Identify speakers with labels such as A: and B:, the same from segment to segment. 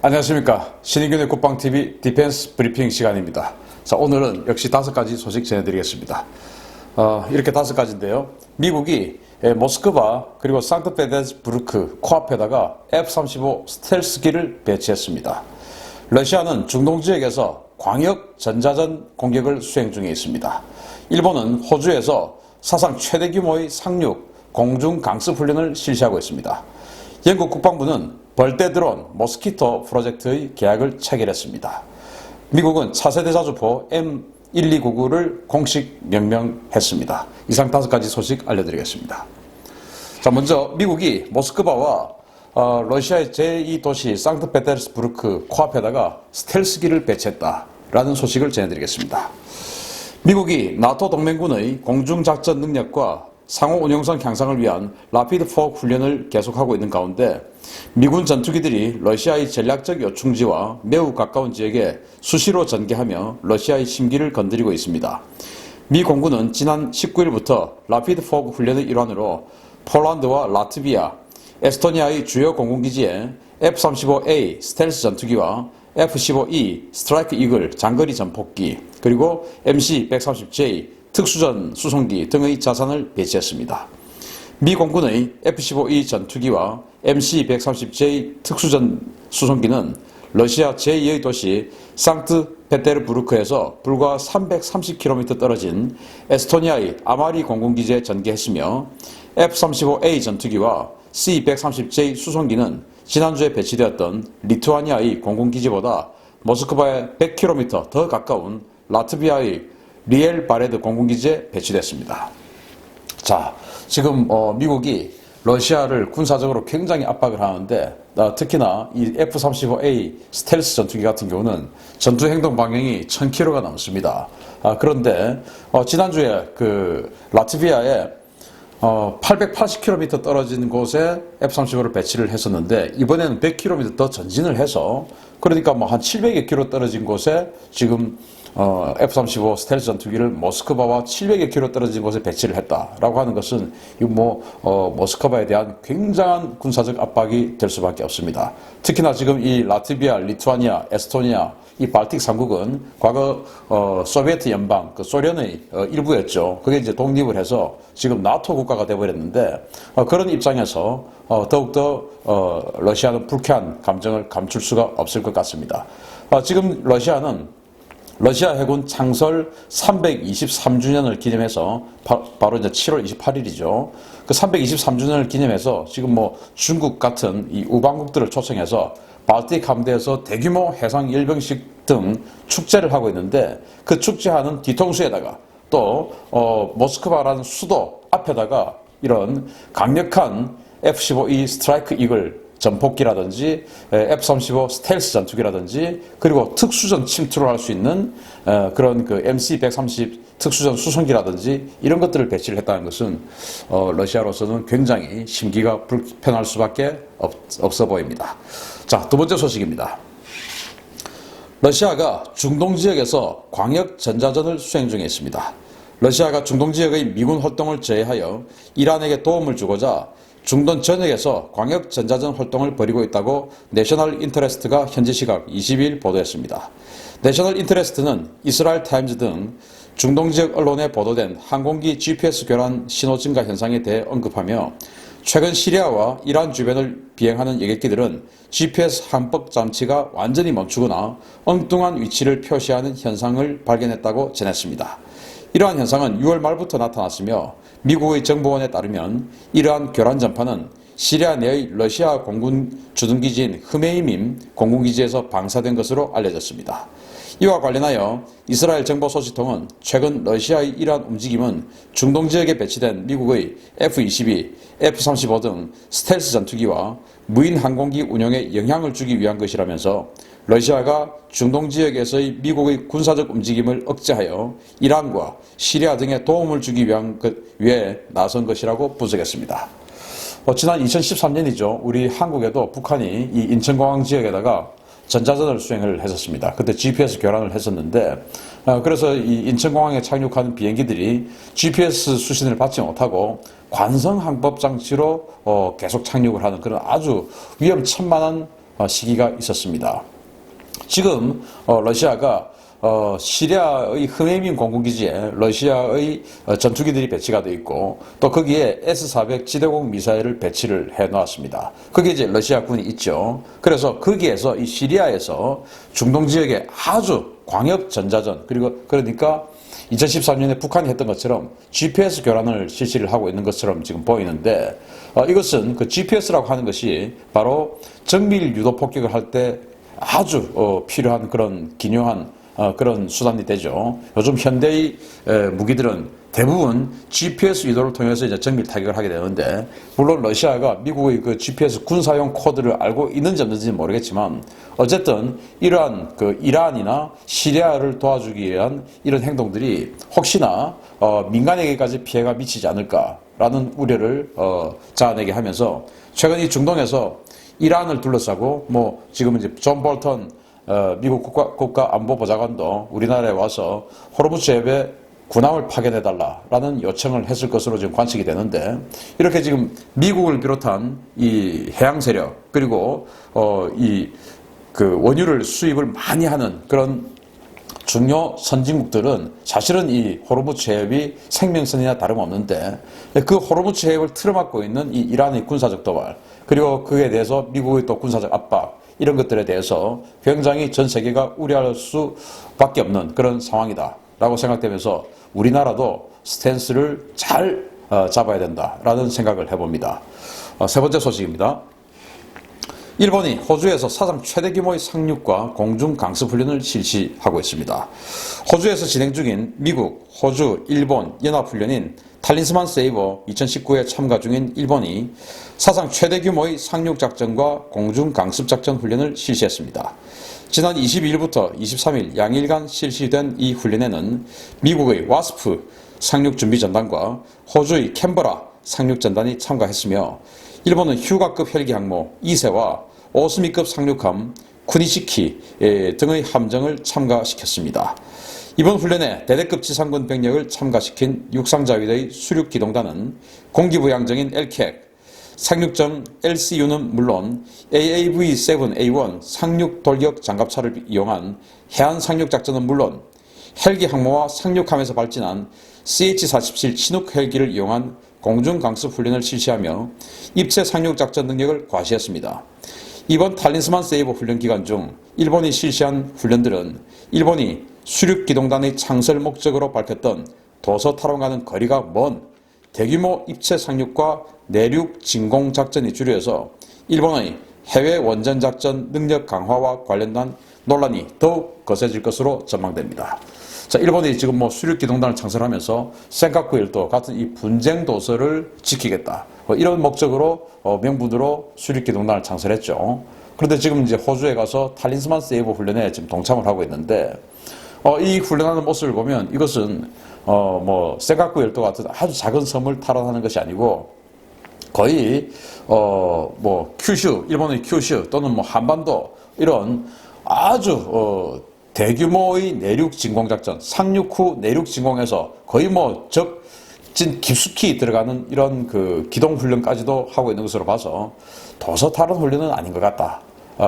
A: 안녕하십니까. 신인균의 국방TV 디펜스 브리핑 시간입니다. 자, 오늘은 역시 5가지 소식 전해드리겠습니다. 이렇게 5가지인데요. 미국이 모스크바 그리고 상트페테르부르크 코앞에다가 F-35 스텔스기를 배치했습니다. 러시아는 중동 지역에서 광역 전자전 공격을 수행 중에 있습니다. 일본은 호주에서 사상 최대 규모의 상륙 공중 강습 훈련을 실시하고 있습니다. 영국 국방부는 벌떼 드론 모스키토 프로젝트의 계약을 체결했습니다. 미국은 차세대 자주포 M1299를 공식 명명했습니다. 이상 5가지 소식 알려드리겠습니다. 자, 먼저 미국이 모스크바와 러시아의 제2도시 상트페테르부르크 코앞에다가 스텔스기를 배치했다라는 소식을 전해드리겠습니다. 미국이 나토 동맹군의 공중작전 능력과 상호 운용성 향상을 위한 라피드 포 훈련을 계속하고 있는 가운데 미군 전투기들이 러시아의 전략적 요충지와 매우 가까운 지역에 수시로 전개하며 러시아의 심기를 건드리고 있습니다. 미 공군은 지난 19일부터 라피드 포 훈련의 일환으로 폴란드와 라트비아, 에스토니아의 주요 공군기지에 F-35A 스텔스 전투기와 F-15E 스트라이크 이글 장거리 전폭기 그리고 MC-130J 특수전 수송기 등의 자산을 배치했습니다. 미 공군의 F-15E 전투기와 MC-130J 특수전 수송기는 러시아 제2의 도시 상트페테르부르크에서 불과 330km 떨어진 에스토니아의 아마리 공군기지에 전개했으며 F-35A 전투기와 C-130J 수송기는 지난주에 배치되었던 리투아니아의 공군기지보다 모스크바에 100km 더 가까운 라트비아의 리엘 바레드 공군기지에 배치됐습니다. 자, 지금 미국이 러시아를 군사적으로 굉장히 압박을 하는데 특히나 이 F-35A 스텔스 전투기 같은 경우는 전투 행동 방향이 1000km가 넘습니다. 그런데 지난주에 그 라트비아에 880km 떨어진 곳에 F-35를 배치를 했었는데 이번에는 100km 더 전진을 해서 그러니까 뭐 한 700여 km 떨어진 곳에 지금 F-35 스텔스 전투기를 모스크바와 700여 km 떨어진 곳에 배치를 했다라고 하는 것은 모스크바에 대한 굉장한 군사적 압박이 될 수밖에 없습니다. 특히나 지금 이 라트비아, 리투아니아, 에스토니아 이 발틱 3국은 과거 소비에트 연방, 그 소련의 일부였죠. 그게 이제 독립을 해서 지금 나토 국가가 되어버렸는데 그런 입장에서 더욱더 러시아는 불쾌한 감정을 감출 수가 없을 것 같습니다. 지금 러시아 해군 창설 323주년을 기념해서 바로 이제 7월 28일이죠. 그 323주년을 기념해서 지금 뭐 중국 같은 이 우방국들을 초청해서 발틱 함대에서 대규모 해상 열병식 등 축제를 하고 있는데 그 축제하는 뒤통수에다가 또 모스크바라는 수도 앞에다가 이런 강력한 F-15E 스트라이크 이글 전폭기라든지 F-35 스텔스 전투기라든지 그리고 특수전 침투를 할 수 있는 그런 그 MC-130 특수전 수송기라든지 이런 것들을 배치를 했다는 것은 러시아로서는 굉장히 심기가 불편할 수밖에 없어 보입니다. 자, 두 번째 소식입니다. 러시아가 중동 지역에서 광역 전자전을 수행 중에 있습니다. 러시아가 중동 지역의 미군 활동을 제외하여 이란에게 도움을 주고자 중동 전역에서 광역 전자전 활동을 벌이고 있다고 내셔널 인터레스트가 현지 시각 20일 보도했습니다. 내셔널 인터레스트는 이스라엘 타임즈 등 중동 지역 언론에 보도된 항공기 GPS 교란 신호 증가 현상에 대해 언급하며 최근 시리아와 이란 주변을 비행하는 여객기들은 GPS 항법 장치가 완전히 멈추거나 엉뚱한 위치를 표시하는 현상을 발견했다고 전했습니다. 이러한 현상은 6월 말부터 나타났으며 미국의 정보원에 따르면 이러한 교란 전파는 시리아 내의 러시아 공군 주둔기지인 흐메이밈 공군기지에서 방사된 것으로 알려졌습니다. 이와 관련하여 이스라엘 정보 소식통은 최근 러시아의 이러한 움직임은 중동 지역에 배치된 미국의 F-22, F-35 등 스텔스 전투기와 무인 항공기 운용에 영향을 주기 위한 것이라면서 러시아가 중동 지역에서의 미국의 군사적 움직임을 억제하여 이란과 시리아 등에 도움을 주기 위해 나선 것이라고 분석했습니다. 지난 2013년이죠. 우리 한국에도 북한이 이 인천공항 지역에다가 전자전을 수행을 했었습니다. 그때 GPS 교란을 했었는데 그래서 이 인천공항에 착륙하는 비행기들이 GPS 수신을 받지 못하고 관성 항법 장치로 계속 착륙을 하는 그런 아주 위험천만한 시기가 있었습니다. 지금 러시아가 시리아의 흐메이민 공군기지에 러시아의 전투기들이 배치가 되어 있고 또 거기에 S-400 지대공 미사일을 배치를 해 놓았습니다. 거기에 이제 러시아 군이 있죠. 그래서 거기에서 이 시리아에서 중동 지역에 아주 광역 전자전 그러니까 2013년에 북한이 했던 것처럼 GPS 교란을 실시를 하고 있는 것처럼 지금 보이는데 이것은 그 GPS라고 하는 것이 바로 정밀 유도 폭격을 할 때 아주 필요한 그런 기묘한 그런 수단이 되죠. 요즘 현대의 무기들은 대부분 GPS 유도를 통해서 이제 정밀 타격을 하게 되는데, 물론 러시아가 미국의 그 GPS 군사용 코드를 알고 있는지 없는지는 모르겠지만, 어쨌든 이러한 그 이란이나 시리아를 도와주기 위한 이런 행동들이 혹시나 민간에게까지 피해가 미치지 않을까라는 우려를 자아내게 하면서, 최근 이 중동에서 이란을 둘러싸고 지금은 이제 존 볼턴 미국 국가안보보좌관도 우리나라에 와서 호르무즈 해협에 군함을 파견해달라라는 요청을 했을 것으로 지금 관측이 되는데, 이렇게 지금 미국을 비롯한 이 해양 세력 그리고 그 원유를 수입을 많이 하는 그런 중요 선진국들은 사실은 이 호르무즈 해협이 생명선이나 다름없는데, 그 호르무즈 해협을 틀어막고 있는 이 이란의 군사적 도발 그리고 그에 대해서 미국의 또 군사적 압박, 이런 것들에 대해서 굉장히 전 세계가 우려할 수밖에 없는 그런 상황이다라고 생각되면서 우리나라도 스탠스를 잘 잡아야 된다라는 생각을 해봅니다. 세 번째 소식입니다. 일본이 호주에서 사상 최대 규모의 상륙과 공중 강습 훈련을 실시하고 있습니다. 호주에서 진행 중인 미국, 호주, 일본 연합훈련인 탈린스만 세이버 2019에 참가 중인 일본이 사상 최대 규모의 상륙작전과 공중 강습작전 훈련을 실시했습니다. 지난 22일부터 23일 양일간 실시된 이 훈련에는 미국의 와스프 상륙준비전단과 호주의 캔버라 상륙전단이 참가했으며, 일본은 휴가급 헬기 항모 2세와 오스미급 상륙함 쿠니시키 등의 함정을 참가시켰습니다. 이번 훈련에 대대급 지상군 병력을 참가시킨 육상자위대의 수륙기동단은 공기부양정인 LCAC, 상륙정 LCU는 물론 AAV-7A1 상륙돌격 장갑차를 이용한 해안 상륙작전은 물론 헬기 항모와 상륙함에서 발진한 CH-47 치눅 헬기를 이용한 공중강습 훈련을 실시하며 입체 상륙작전 능력을 과시했습니다. 이번 탈린스만 세이버 훈련 기간 중 일본이 실시한 훈련들은 일본이 수륙기동단의 창설 목적으로 밝혔던 도서 탈원과는 거리가 먼 대규모 입체 상륙과 내륙 진공 작전이 주류해서 일본의 해외 원전작전 능력 강화와 관련된 논란이 더욱 거세질 것으로 전망됩니다. 자, 일본이 지금 수륙기동단을 창설하면서 센카쿠 일도 같은 이 분쟁 도서를 지키겠다, 이런 목적으로 명분으로 수륙기동단을 창설했죠. 그런데 지금 이제 호주에 가서 탈린스만 세이버 훈련에 지금 동참을 하고 있는데, 이 훈련하는 모습을 보면 이것은 센카쿠 일도 같은 아주 작은 섬을 탈환하는 것이 아니고 거의 큐슈, 일본의 큐슈 또는 한반도, 이런 아주 대규모의 내륙 진공작전, 상륙 후 내륙 진공에서 거의 적진 깊숙이 들어가는 이런 그 기동 훈련까지도 하고 있는 것으로 봐서 도서 탈환 훈련은 아닌 것 같다.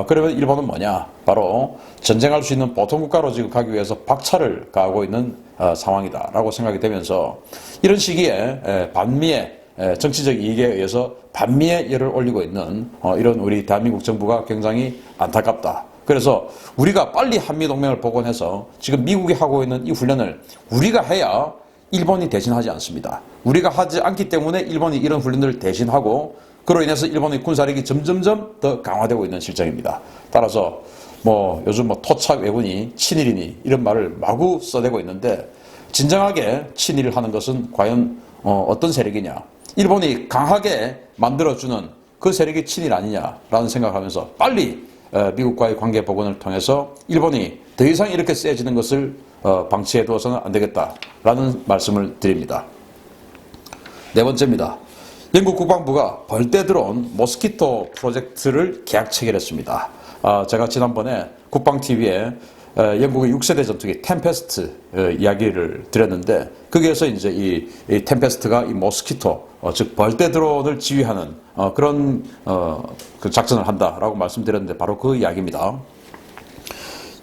A: 그러면 일본은 뭐냐? 바로 전쟁할 수 있는 보통 국가로 지금 가기 위해서 박차를 가하고 있는 상황이다라고 생각이 되면서, 이런 시기에 반미의 정치적 이익에 의해서 반미의 열을 올리고 있는 이런 우리 대한민국 정부가 굉장히 안타깝다. 그래서 우리가 빨리 한미동맹을 복원해서 지금 미국이 하고 있는 이 훈련을 우리가 해야 일본이 대신하지 않습니다. 우리가 하지 않기 때문에 일본이 이런 훈련들을 대신하고, 그로 인해서 일본의 군사력이 점점점 더 강화되고 있는 실정입니다. 따라서 요즘 토착 왜군이 친일이니 이런 말을 마구 써대고 있는데, 진정하게 친일을 하는 것은 과연 어떤 세력이냐? 일본이 강하게 만들어주는 그 세력이 친일 아니냐라는 생각을 하면서 빨리 미국과의 관계 복원을 통해서 일본이 더 이상 이렇게 세지는 것을 방치해 두어서는 안 되겠다라는 말씀을 드립니다. 네 번째입니다. 영국 국방부가 벌떼 드론 모스키토 프로젝트를 계약 체결했습니다. 제가 지난번에 국방TV에 영국의 6세대 전투기 템페스트 이야기를 드렸는데, 거기에서 이제 이 템페스트가 이 모스키토, 즉 벌떼 드론을 지휘하는 그런 그 작전을 한다라고 말씀드렸는데, 바로 그 이야기입니다.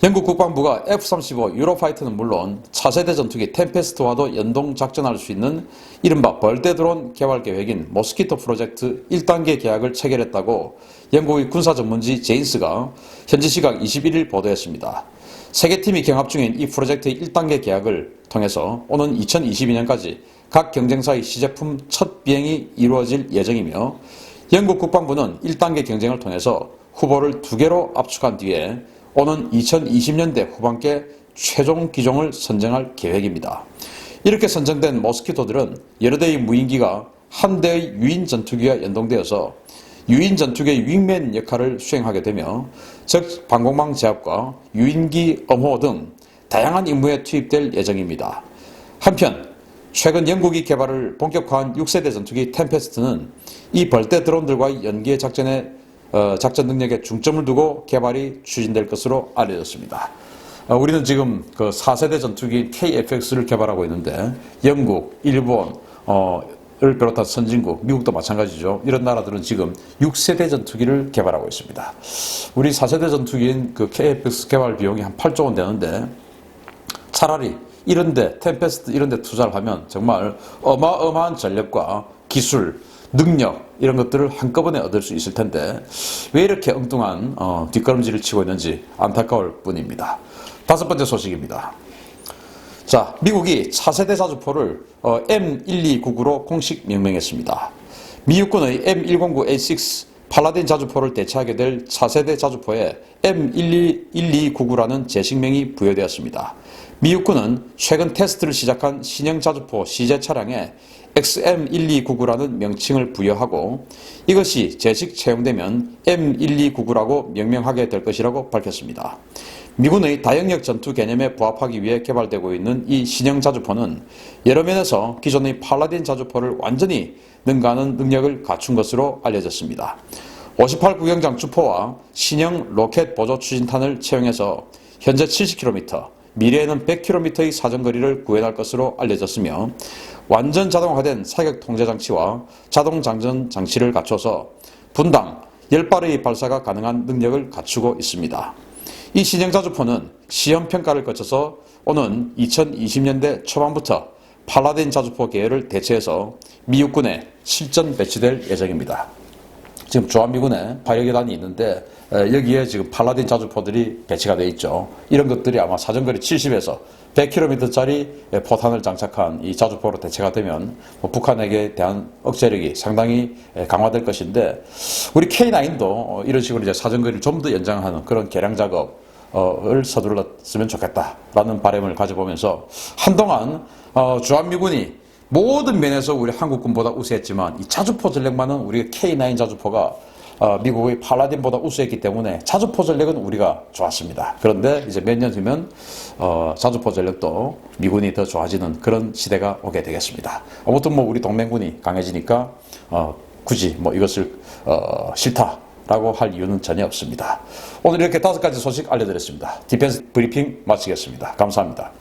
A: 영국 국방부가 F-35 유로파이터는 물론 차세대 전투기 템페스트와도 연동 작전할 수 있는 이른바 벌떼 드론 개발 계획인 모스키토 프로젝트 1단계 계약을 체결했다고 영국의 군사 전문지 제인스가 현지 시각 21일 보도했습니다. 세 개 팀이 경합 중인 이 프로젝트의 1단계 계약을 통해서 오는 2022년까지 각 경쟁사의 시제품 첫 비행이 이루어질 예정이며, 영국 국방부는 1단계 경쟁을 통해서 후보를 2개로 압축한 뒤에 오는 2020년대 후반께 최종 기종을 선정할 계획입니다. 이렇게 선정된 모스키토들은 여러 대의 무인기가 한 대의 유인 전투기와 연동되어서 유인 전투기의 윙맨 역할을 수행하게 되며, 즉 방공망 제압과 유인기 엄호 등 다양한 임무에 투입될 예정입니다. 한편 최근 영국이 개발을 본격화한 6세대 전투기 템페스트는 이 벌떼 드론들과의 연계 작전 능력에 중점을 두고 개발이 추진될 것으로 알려졌습니다. 우리는 지금 그 4세대 전투기 KF-X를 개발하고 있는데, 영국, 일본, 을 비롯한 선진국, 미국도 마찬가지죠. 이런 나라들은 지금 6세대 전투기를 개발하고 있습니다. 우리 4세대 전투기인 그 KF-X 개발 비용이 한 8조 원 되는데, 차라리 이런데 템페스트 이런데 투자를 하면 정말 어마어마한 전력과 기술, 능력 이런 것들을 한꺼번에 얻을 수 있을 텐데, 왜 이렇게 엉뚱한 뒷걸음질을 치고 있는지 안타까울 뿐입니다. 다섯 번째 소식입니다. 자, 미국이 차세대 자주포를 M1299로 공식 명명했습니다. 미 육군의 M109A6 팔라딘 자주포를 대체하게 될 차세대 자주포에 M1299라는 재식명이 부여되었습니다. 미 육군은 최근 테스트를 시작한 신형 자주포 시제 차량에 XM1299라는 명칭을 부여하고, 이것이 제식 채용되면 M1299라고 명명하게 될 것이라고 밝혔습니다. 미군의 다영역 전투 개념에 부합하기 위해 개발되고 있는 이 신형 자주포는 여러 면에서 기존의 팔라딘 자주포를 완전히 능가하는 능력을 갖춘 것으로 알려졌습니다. 58 구경장 주포와 신형 로켓 보조 추진탄을 채용해서 현재 70km, 미래에는 100km의 사정거리를 구현할 것으로 알려졌으며, 완전 자동화된 사격 통제 장치와 자동 장전 장치를 갖춰서 분당 10발의 발사가 가능한 능력을 갖추고 있습니다. 이 신형 자주포는 시험 평가를 거쳐서 오는 2020년대 초반부터 팔라딘 자주포 계열을 대체해서 미 육군에 실전 배치될 예정입니다. 지금 주한미군에 파여계단이 있는데 여기에 지금 팔라딘 자주포들이 배치가 되어 있죠. 이런 것들이 아마 사정거리 70에서 100km짜리 포탄을 장착한 이 자주포로 대체가 되면 북한에게 대한 억제력이 상당히 강화될 것인데, 우리 K9도 이런 식으로 이제 사정거리를 좀 더 연장하는 그런 개량 작업을 서둘렀으면 좋겠다라는 바람을 가져보면서, 한동안 주한미군이 모든 면에서 우리 한국군보다 우세했지만 이 자주포 전력만은 우리 K9 자주포가 미국의 팔라딘보다 우수했기 때문에 자주포 전력은 우리가 좋았습니다. 그런데 이제 몇 년 후면 자주포 전력도 미군이 더 좋아지는 그런 시대가 오게 되겠습니다. 아무튼 뭐 우리 동맹군이 강해지니까 굳이 뭐 이것을 싫다라고 할 이유는 전혀 없습니다. 오늘 이렇게 5가지 소식 알려드렸습니다. 디펜스 브리핑 마치겠습니다. 감사합니다.